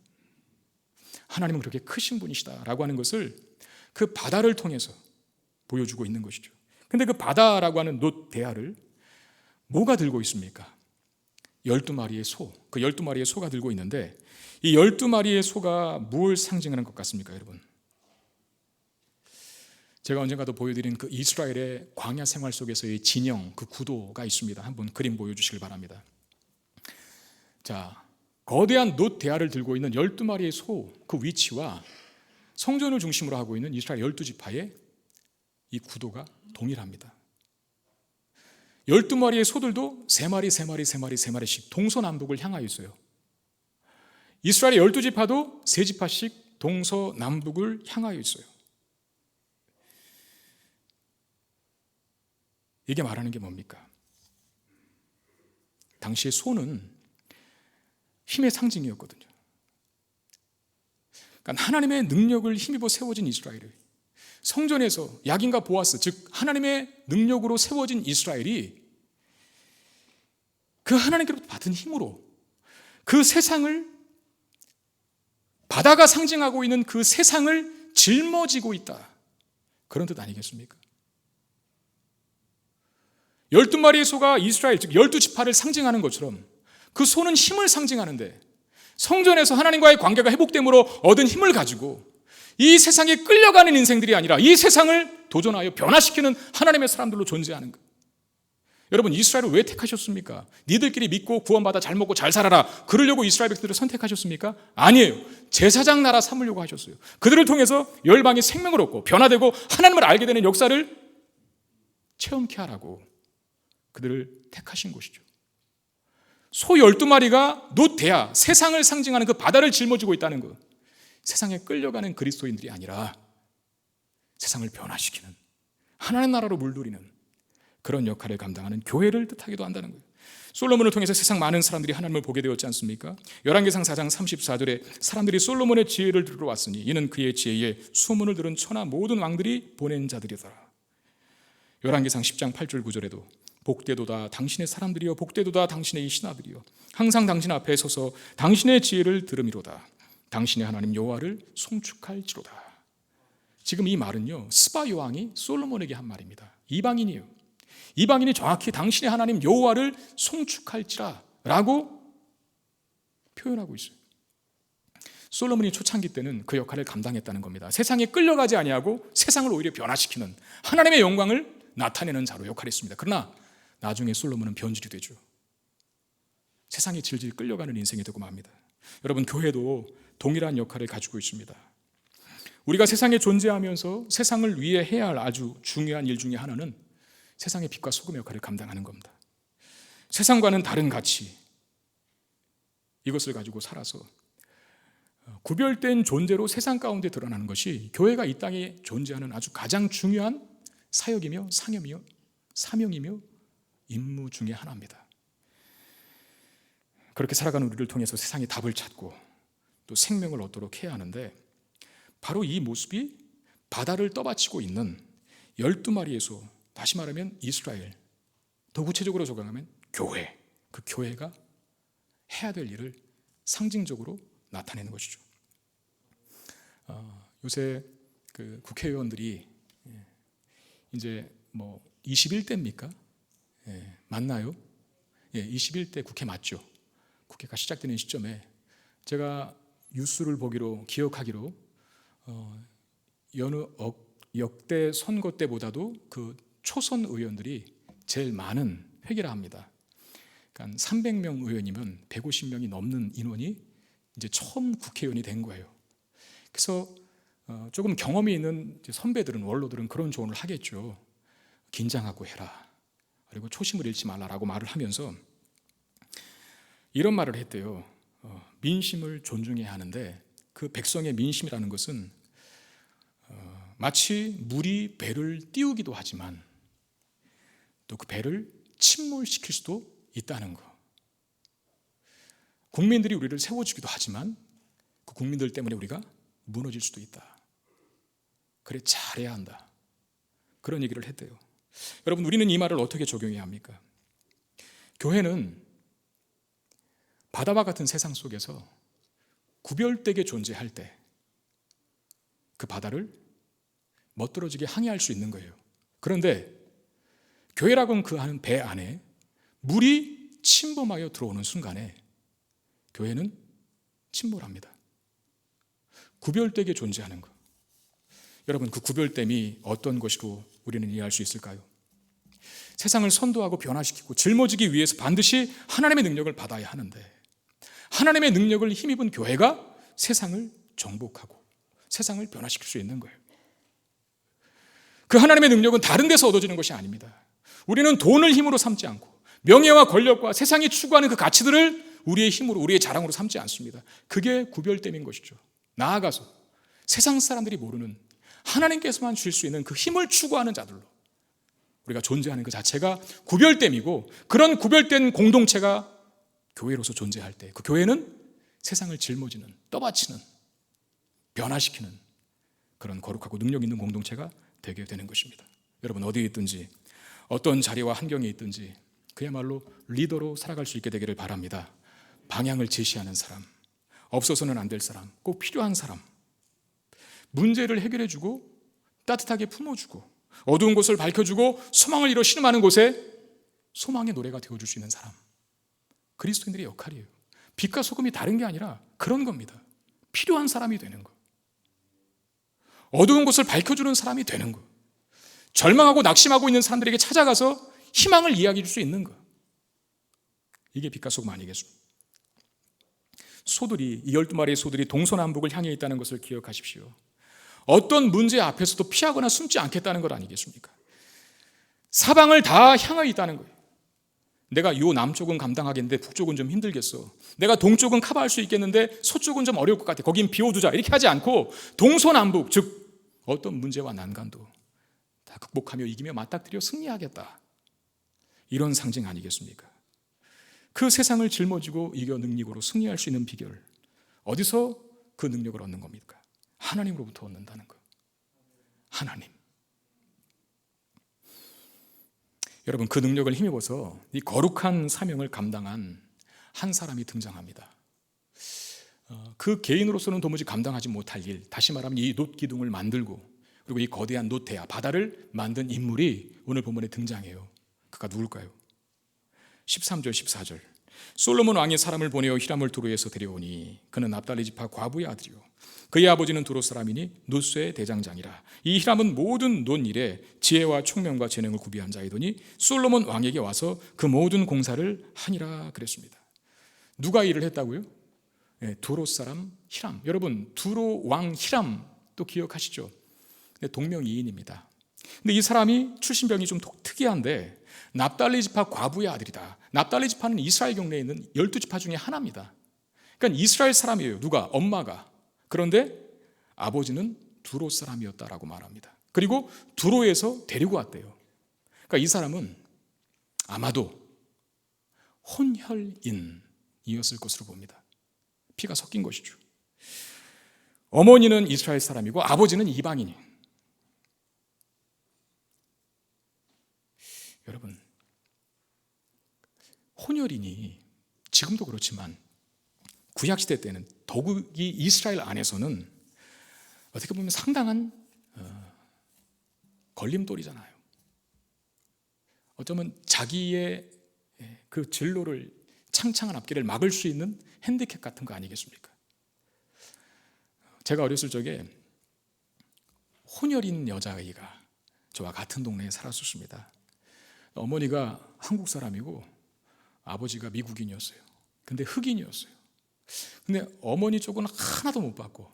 [SPEAKER 1] 하나님은 그렇게 크신 분이시다라고 하는 것을 그 바다를 통해서 보여주고 있는 것이죠. 근데 그 바다라고 하는 놋 대야를 뭐가 들고 있습니까? 12마리의 소, 그 12마리의 소가 들고 있는데 이 12마리의 소가 무엇을 상징하는 것 같습니까, 여러분? 제가 언젠가도 보여드린 그 이스라엘의 광야 생활 속에서의 진영, 그 구도가 있습니다. 한번 그림 보여주시길 바랍니다. 자, 거대한 놋 대야를 들고 있는 12마리의 소, 그 위치와 성전을 중심으로 하고 있는 이스라엘 12지파의 이 구도가 동일합니다. 12마리의 소들도 3마리씩 동서남북을 향하여 있어요. 이스라엘의 12지파도 3지파씩 동서남북을 향하여 있어요. 이게 말하는 게 뭡니까? 당시의 소는 힘의 상징이었거든요. 그러니까 하나님의 능력을 힘입어 세워진 이스라엘이, 성전에서 야긴과 보아스, 즉 하나님의 능력으로 세워진 이스라엘이 그 하나님께로부터 받은 힘으로 그 세상을, 바다가 상징하고 있는 그 세상을 짊어지고 있다, 그런 뜻 아니겠습니까? 12마리의 소가 이스라엘, 즉 12지파를 상징하는 것처럼 그 소는 힘을 상징하는데, 성전에서 하나님과의 관계가 회복됨으로 얻은 힘을 가지고 이 세상에 끌려가는 인생들이 아니라 이 세상을 도전하여 변화시키는 하나님의 사람들로 존재하는 것. 여러분, 이스라엘을 왜 택하셨습니까? 니들끼리 믿고 구원받아 잘 먹고 잘 살아라, 그러려고 이스라엘 백성들을 선택하셨습니까? 아니에요. 제사장 나라 삼으려고 하셨어요. 그들을 통해서 열방이 생명을 얻고 변화되고 하나님을 알게 되는 역사를 체험케 하라고 그들을 택하신 것이죠. 소 12마리가 놋대야, 세상을 상징하는 그 바다를 짊어지고 있다는 것. 세상에 끌려가는 그리스도인들이 아니라 세상을 변화시키는, 하나님 나라로 물들이는 그런 역할을 감당하는 교회를 뜻하기도 한다는 거예요. 솔로몬을 통해서 세상 많은 사람들이 하나님을 보게 되었지 않습니까? 열왕기상 4장 34절에 사람들이 솔로몬의 지혜를 들으러 왔으니 이는 그의 지혜에 소문을 들은 천하 모든 왕들이 보낸 자들이더라. 열왕기상 10장 8절 9절에도 복되도다 당신의 사람들이여, 복되도다 당신의 이 신하들이여, 항상 당신 앞에 서서 당신의 지혜를 들음이로다. 당신의 하나님 여호와를 송축할지로다. 지금 이 말은요, 스바 여왕이 솔로몬에게 한 말입니다. 이방인이에요. 이방인이 정확히 당신의 하나님 여호와를 송축할지라 라고 표현하고 있어요. 솔로몬이 초창기 때는 그 역할을 감당했다는 겁니다. 세상에 끌려가지 아니하고 세상을 오히려 변화시키는 하나님의 영광을 나타내는 자로 역할했습니다. 그러나 나중에 솔로몬은 변질이 되죠. 세상에 질질 끌려가는 인생이 되고 맙니다. 여러분, 교회도 동일한 역할을 가지고 있습니다. 우리가 세상에 존재하면서 세상을 위해 해야 할 아주 중요한 일 중에 하나는 세상의 빛과 소금의 역할을 감당하는 겁니다. 세상과는 다른 가치, 이것을 가지고 살아서 구별된 존재로 세상 가운데 드러나는 것이 교회가 이 땅에 존재하는 아주 가장 중요한 사역이며 상임이며 사명이며 임무 중에 하나입니다. 그렇게 살아가는 우리를 통해서 세상의 답을 찾고 또 생명을 얻도록 해야 하는데, 바로 이 모습이 바다를 떠받치고 있는 12마리의 소, 다시 말하면 이스라엘, 더 구체적으로 적용하면 교회, 그 교회가 해야 될 일을 상징적으로 나타내는 것이죠. 요새 그 국회의원들이 이제 21대입니까? 맞나요? 21대 국회 맞죠? 국회가 시작되는 시점에 제가 뉴스를 보기로, 기억하기로 여느 역대 선거 때보다도 그 초선 의원들이 제일 많은 회기라 합니다. 그러니까 300명 의원이면 150명이 넘는 인원이 이제 처음 국회의원이 된 거예요. 그래서 조금 경험이 있는 선배들은, 원로들은 그런 조언을 하겠죠. 긴장하고 해라, 그리고 초심을 잃지 말라라고 말을 하면서 이런 말을 했대요. 민심을 존중해야 하는데 그 백성의 민심이라는 것은 마치 물이 배를 띄우기도 하지만 또 그 배를 침몰시킬 수도 있다는 거. 국민들이 우리를 세워주기도 하지만 그 국민들 때문에 우리가 무너질 수도 있다. 그래, 잘해야 한다. 그런 얘기를 했대요. 여러분, 우리는 이 말을 어떻게 적용해야 합니까? 교회는 바다와 같은 세상 속에서 구별되게 존재할 때 그 바다를 멋들어지게 항해할 수 있는 거예요. 그런데 교회라고는 그 하는 배 안에 물이 침범하여 들어오는 순간에 교회는 침몰합니다. 구별되게 존재하는 것. 여러분, 그 구별됨이 어떤 것이고 우리는 이해할 수 있을까요? 세상을 선도하고 변화시키고 짊어지기 위해서 반드시 하나님의 능력을 받아야 하는데, 하나님의 능력을 힘입은 교회가 세상을 정복하고 세상을 변화시킬 수 있는 거예요. 그 하나님의 능력은 다른 데서 얻어지는 것이 아닙니다. 우리는 돈을 힘으로 삼지 않고 명예와 권력과 세상이 추구하는 그 가치들을 우리의 힘으로, 우리의 자랑으로 삼지 않습니다. 그게 구별됨인 것이죠. 나아가서 세상 사람들이 모르는 하나님께서만 주실 수 있는 그 힘을 추구하는 자들로 우리가 존재하는 그 자체가 구별됨이고, 그런 구별된 공동체가 교회로서 존재할 때 그 교회는 세상을 짊어지는, 떠받치는, 변화시키는 그런 거룩하고 능력 있는 공동체가 되게 되는 것입니다. 여러분 어디에 있든지 어떤 자리와 환경에 있든지 그야말로 리더로 살아갈 수 있게 되기를 바랍니다. 방향을 제시하는 사람, 없어서는 안 될 사람, 꼭 필요한 사람, 문제를 해결해주고 따뜻하게 품어주고 어두운 곳을 밝혀주고 소망을 이뤄 신음하는 곳에 소망의 노래가 되어줄 수 있는 사람, 그리스도인들의 역할이에요. 빛과 소금이 다른 게 아니라 그런 겁니다. 필요한 사람이 되는 거, 어두운 곳을 밝혀주는 사람이 되는 거, 절망하고 낙심하고 있는 사람들에게 찾아가서 희망을 이야기해 줄 수 있는 거, 이게 빛과 소금 아니겠습니까? 소들이, 이 12마리의 소들이 동서남북을 향해 있다는 것을 기억하십시오. 어떤 문제 앞에서도 피하거나 숨지 않겠다는 것 아니겠습니까? 사방을 다 향해 있다는 거예요. 내가 요 남쪽은 감당하겠는데 북쪽은 좀 힘들겠어. 내가 동쪽은 커버할 수 있겠는데 서쪽은 좀 어려울 것 같아. 거긴 비워두자. 이렇게 하지 않고 동서남북, 즉 어떤 문제와 난간도 다 극복하며 이기며 맞닥뜨려 승리하겠다. 이런 상징 아니겠습니까? 그 세상을 짊어지고 이겨 능력으로 승리할 수 있는 비결, 어디서 그 능력을 얻는 겁니까? 하나님으로부터 얻는다는 것. 하나님. 여러분 그 능력을 힘입어서 이 거룩한 사명을 감당한 한 사람이 등장합니다. 그 개인으로서는 도무지 감당하지 못할 일, 다시 말하면 이 놋 기둥을 만들고 그리고 이 거대한 놋대야 바다를 만든 인물이 오늘 본문에 등장해요. 그가 누굴까요? 13절 14절 솔로몬 왕이 사람을 보내어 히람을 두로에서 데려오니 그는 납달리 지파 과부의 아들이요 그의 아버지는 두로 사람이니 놋쇠의 대장장이라. 이 히람은 모든 놋일에 지혜와 총명과 재능을 구비한 자이더니 솔로몬 왕에게 와서 그 모든 공사를 하니라 그랬습니다. 누가 일을 했다고요? 네, 두로 사람 히람. 여러분 두로 왕 히람 또 기억하시죠? 동명이인입니다. 근데 이 사람이 출신병이 좀 특이한데 납달리 지파 과부의 아들이다. 납달리 지파는 이스라엘 경내에 있는 12지파 중에 하나입니다. 그러니까 이스라엘 사람이에요. 누가? 엄마가. 그런데 아버지는 두로 사람이었다라고 말합니다. 그리고 두로에서 데리고 왔대요. 그러니까 이 사람은 아마도 혼혈인이었을 것으로 봅니다. 피가 섞인 것이죠. 어머니는 이스라엘 사람이고 아버지는 이방인이. 여러분 혼혈인이 지금도 그렇지만 구약시대 때는 더욱이 이스라엘 안에서는 어떻게 보면 상당한 걸림돌이잖아요. 어쩌면 자기의 그 진로를 창창한 앞길을 막을 수 있는 핸디캡 같은 거 아니겠습니까? 제가 어렸을 적에 혼혈인 여자아이가 저와 같은 동네에 살았었습니다. 어머니가 한국 사람이고 아버지가 미국인이었어요. 근데 흑인이었어요. 근데 어머니 쪽은 하나도 못 봤고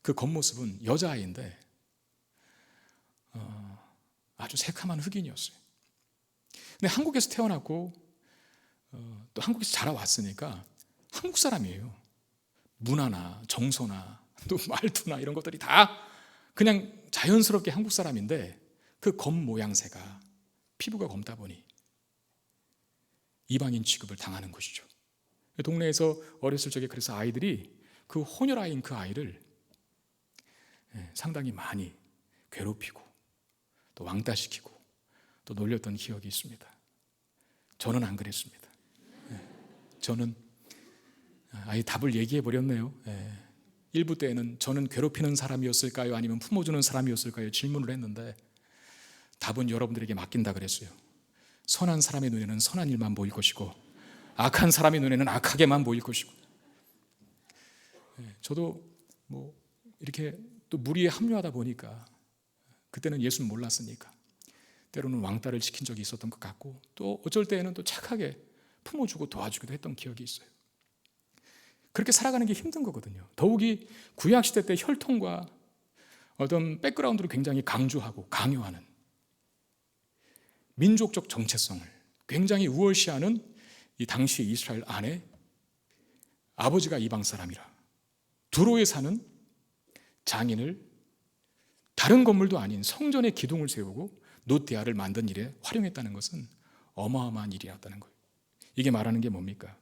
[SPEAKER 1] 그 겉모습은 여자아이인데 아주 새카만 흑인이었어요. 근데 한국에서 태어났고 또 한국에서 자라왔으니까 한국 사람이에요. 문화나 정서나 또 말투나 이런 것들이 다 그냥 자연스럽게 한국 사람인데 그 겉모양새가 피부가 검다 보니 이방인 취급을 당하는 것이죠. 동네에서 어렸을 적에 그래서 아이들이 그 혼혈아이인 그 아이를 상당히 많이 괴롭히고 또 왕따시키고 또 놀렸던 기억이 있습니다. 저는 안 그랬습니다. 저는 아예 답을 얘기해 버렸네요. 1부 때에는 저는 괴롭히는 사람이었을까요? 아니면 품어주는 사람이었을까요? 질문을 했는데 답은 여러분들에게 맡긴다 그랬어요. 선한 사람의 눈에는 선한 일만 보일 것이고 악한 사람의 눈에는 악하게만 보일 것이고. 저도 뭐 이렇게 또 무리에 합류하다 보니까 그때는 예수는 몰랐으니까 때로는 왕따를 시킨 적이 있었던 것 같고 또 어쩔 때에는 또 착하게 품어주고 도와주기도 했던 기억이 있어요. 그렇게 살아가는 게 힘든 거거든요. 더욱이 구약시대 때 혈통과 어떤 백그라운드를 굉장히 강조하고 강요하는 민족적 정체성을 굉장히 우월시하는 이 당시 이스라엘 안에 아버지가 이방 사람이라 두로에 사는 장인을 다른 건물도 아닌 성전의 기둥을 세우고 놋대야를 만든 일에 활용했다는 것은 어마어마한 일이었다는 거예요. 이게 말하는 게 뭡니까?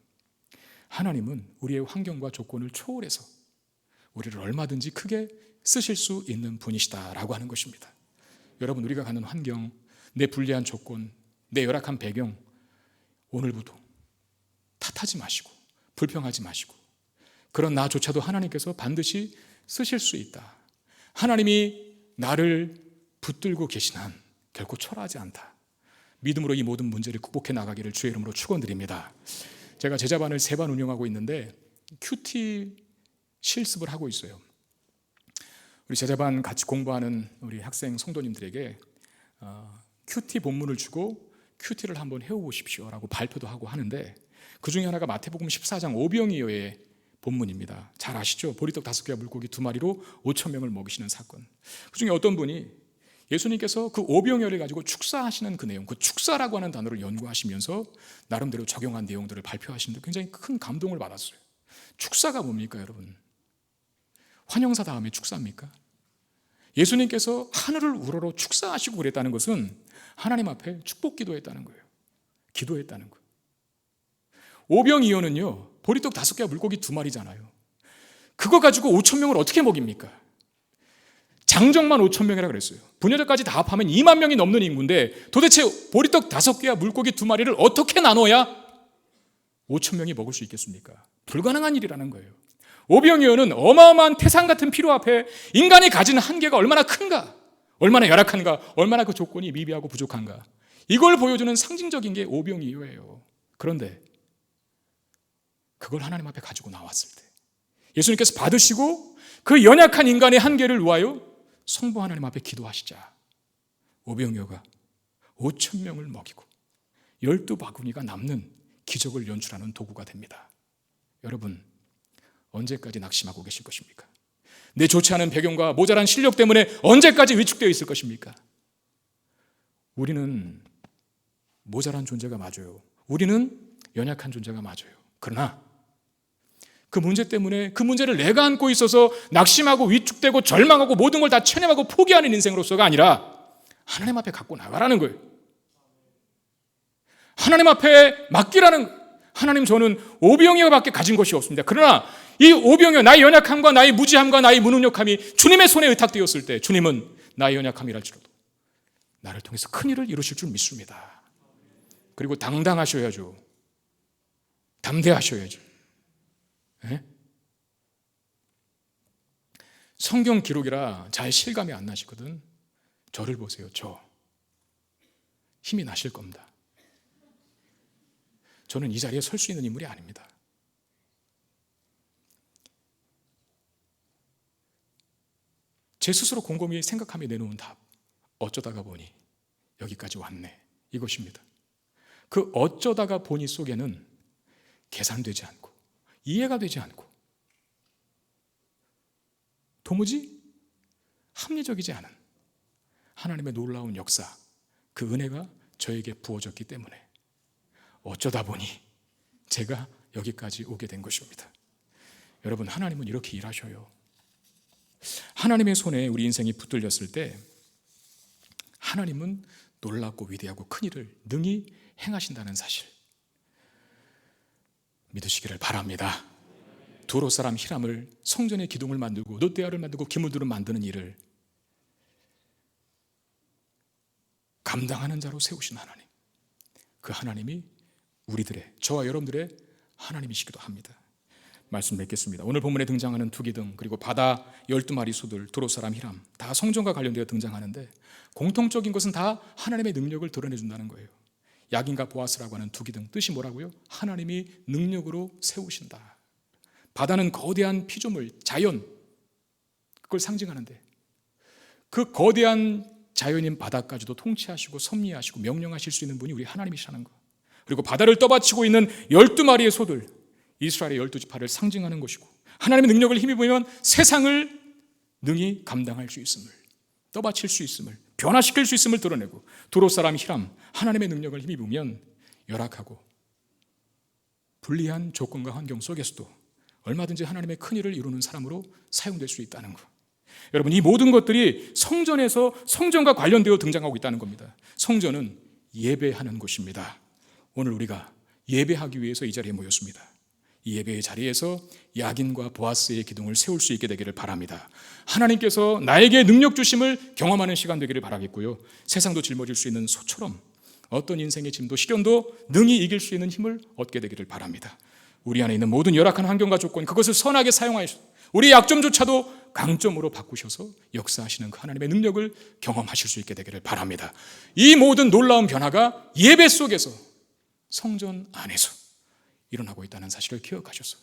[SPEAKER 1] 하나님은 우리의 환경과 조건을 초월해서 우리를 얼마든지 크게 쓰실 수 있는 분이시다라고 하는 것입니다. 여러분, 우리가 가는 환경, 내 불리한 조건, 내 열악한 배경, 오늘부터 탓하지 마시고 불평하지 마시고 그런 나조차도 하나님께서 반드시 쓰실 수 있다. 하나님이 나를 붙들고 계신 한 결코 초라하지 않다. 믿음으로 이 모든 문제를 극복해 나가기를 주의 이름으로 축원드립니다. 제가 제자반을 3반 운영하고 있는데 큐티 실습을 하고 있어요. 우리 제자반 같이 공부하는 우리 학생 성도님들에게 큐티 본문을 주고 큐티를 한번 해오십시오라고 발표도 하고 하는데, 그 중에 하나가 마태복음 14장 오병이어의 본문입니다. 잘 아시죠? 보리떡 5개와 물고기 2마리로 5,000명을 먹이시는 사건. 그 중에 어떤 분이 예수님께서 그 오병이어를 가지고 축사하시는 그 내용, 그 축사라고 하는 단어를 연구하시면서 나름대로 적용한 내용들을 발표하시는데 굉장히 큰 감동을 받았어요. 축사가 뭡니까, 여러분? 환영사 다음에 축사입니까? 예수님께서 하늘을 우러러 축사하시고 그랬다는 것은 하나님 앞에 축복 기도했다는 거예요. 기도했다는 거예요. 오병이어는요, 보리떡 5개와 물고기 2마리잖아요. 그거 가지고 5,000명을 어떻게 먹입니까? 장정만 5,000명이라고 그랬어요. 부녀자까지 다 합하면 2만 명이 넘는 인구인데 도대체 보리떡 5개와 물고기 2마리를 어떻게 나눠야 5,000명이 먹을 수 있겠습니까? 불가능한 일이라는 거예요. 오병이어는 어마어마한 태산 같은 피로 앞에 인간이 가진 한계가 얼마나 큰가, 얼마나 열악한가, 얼마나 그 조건이 미비하고 부족한가, 이걸 보여주는 상징적인 게 오병이어예요. 그런데 그걸 하나님 앞에 가지고 나왔을 때 예수님께서 받으시고 그 연약한 인간의 한계를 위하여 성부 하나님 앞에 기도하시자 오병이어가 5,000명을 먹이고 12바구니가 남는 기적을 연출하는 도구가 됩니다. 여러분, 언제까지 낙심하고 계실 것입니까? 내 좋지 않은 배경과 모자란 실력 때문에 언제까지 위축되어 있을 것입니까? 우리는 모자란 존재가 맞아요. 우리는 연약한 존재가 맞아요. 그러나 그 문제 때문에 그 문제를 내가 안고 있어서 낙심하고 위축되고 절망하고 모든 걸 다 체념하고 포기하는 인생으로서가 아니라 하나님 앞에 갖고 나가라는 거예요. 하나님 앞에 맡기라는 거예요. 하나님, 저는 오병이어밖에 가진 것이 없습니다. 그러나 이 오병이어, 나의 연약함과 나의 무지함과 나의 무능력함이 주님의 손에 의탁되었을 때 주님은 나의 연약함이랄지라도 나를 통해서 큰 일을 이루실 줄 믿습니다. 그리고 당당하셔야죠. 담대하셔야죠. 네? 성경 기록이라 잘 실감이 안 나시거든. 저를 보세요. 저 힘이 나실 겁니다. 저는 이 자리에 설 수 있는 인물이 아닙니다. 제 스스로 곰곰이 생각하며 내놓은 답, 어쩌다가 보니 여기까지 왔네, 이것입니다. 그 어쩌다가 보니 속에는 계산되지 않고 이해가 되지 않고 도무지 합리적이지 않은 하나님의 놀라운 역사, 그 은혜가 저에게 부어졌기 때문에 어쩌다 보니 제가 여기까지 오게 된 것입니다. 여러분, 하나님은 이렇게 일하셔요. 하나님의 손에 우리 인생이 붙들렸을 때 하나님은 놀랍고 위대하고 큰 일을 능히 행하신다는 사실 믿으시기를 바랍니다. 두로 사람 히람을 성전의 기둥을 만들고 롯데아를 만들고 기물들을 만드는 일을 감당하는 자로 세우신 하나님, 그 하나님이 우리들의, 저와 여러분들의 하나님이시기도 합니다. 말씀 맺겠습니다. 오늘 본문에 등장하는 두기등, 그리고 바다 12마리 소들, 두로 사람 히람, 다 성전과 관련되어 등장하는데 공통적인 것은 다 하나님의 능력을 드러내준다는 거예요. 야긴과 보아스라고 하는 두기등, 뜻이 뭐라고요? 하나님이 능력으로 세우신다. 바다는 거대한 피조물, 자연, 그걸 상징하는데 그 거대한 자연인 바다까지도 통치하시고 섭리하시고 명령하실 수 있는 분이 우리 하나님이시라는 거. 그리고 바다를 떠받치고 있는 12마리의 소들, 이스라엘의 12지파를 상징하는 것이고, 하나님의 능력을 힘입으면 세상을 능히 감당할 수 있음을, 떠받칠 수 있음을, 변화시킬 수 있음을 드러내고, 두로 사람 히람, 하나님의 능력을 힘입으면 열악하고 불리한 조건과 환경 속에서도 얼마든지 하나님의 큰 일을 이루는 사람으로 사용될 수 있다는 것. 여러분, 이 모든 것들이 성전에서 성전과 관련되어 등장하고 있다는 겁니다. 성전은 예배하는 곳입니다. 오늘 우리가 예배하기 위해서 이 자리에 모였습니다. 이 예배의 자리에서 야긴과 보아스의 기둥을 세울 수 있게 되기를 바랍니다. 하나님께서 나에게 능력 주심을 경험하는 시간 되기를 바라겠고요. 세상도 짊어질 수 있는 소처럼 어떤 인생의 짐도 시련도 능히 이길 수 있는 힘을 얻게 되기를 바랍니다. 우리 안에 있는 모든 열악한 환경과 조건, 그것을 선하게 사용하셔서 우리 약점조차도 강점으로 바꾸셔서 역사하시는 그 하나님의 능력을 경험하실 수 있게 되기를 바랍니다. 이 모든 놀라운 변화가 예배 속에서, 성전 안에서 일어나고 있다는 사실을 기억하셔서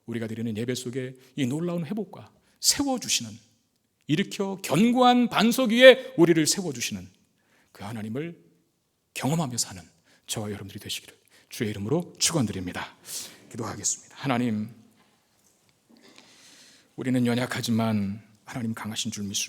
[SPEAKER 1] 우리가 드리는 예배 속에 이 놀라운 회복과 세워주시는, 일으켜 견고한 반석 위에 우리를 세워주시는 그 하나님을 경험하며 사는 저와 여러분들이 되시기를 주의 이름으로 축원드립니다. 기도하겠습니다. 하나님, 우리는 연약하지만 하나님 강하신 줄 믿습니다.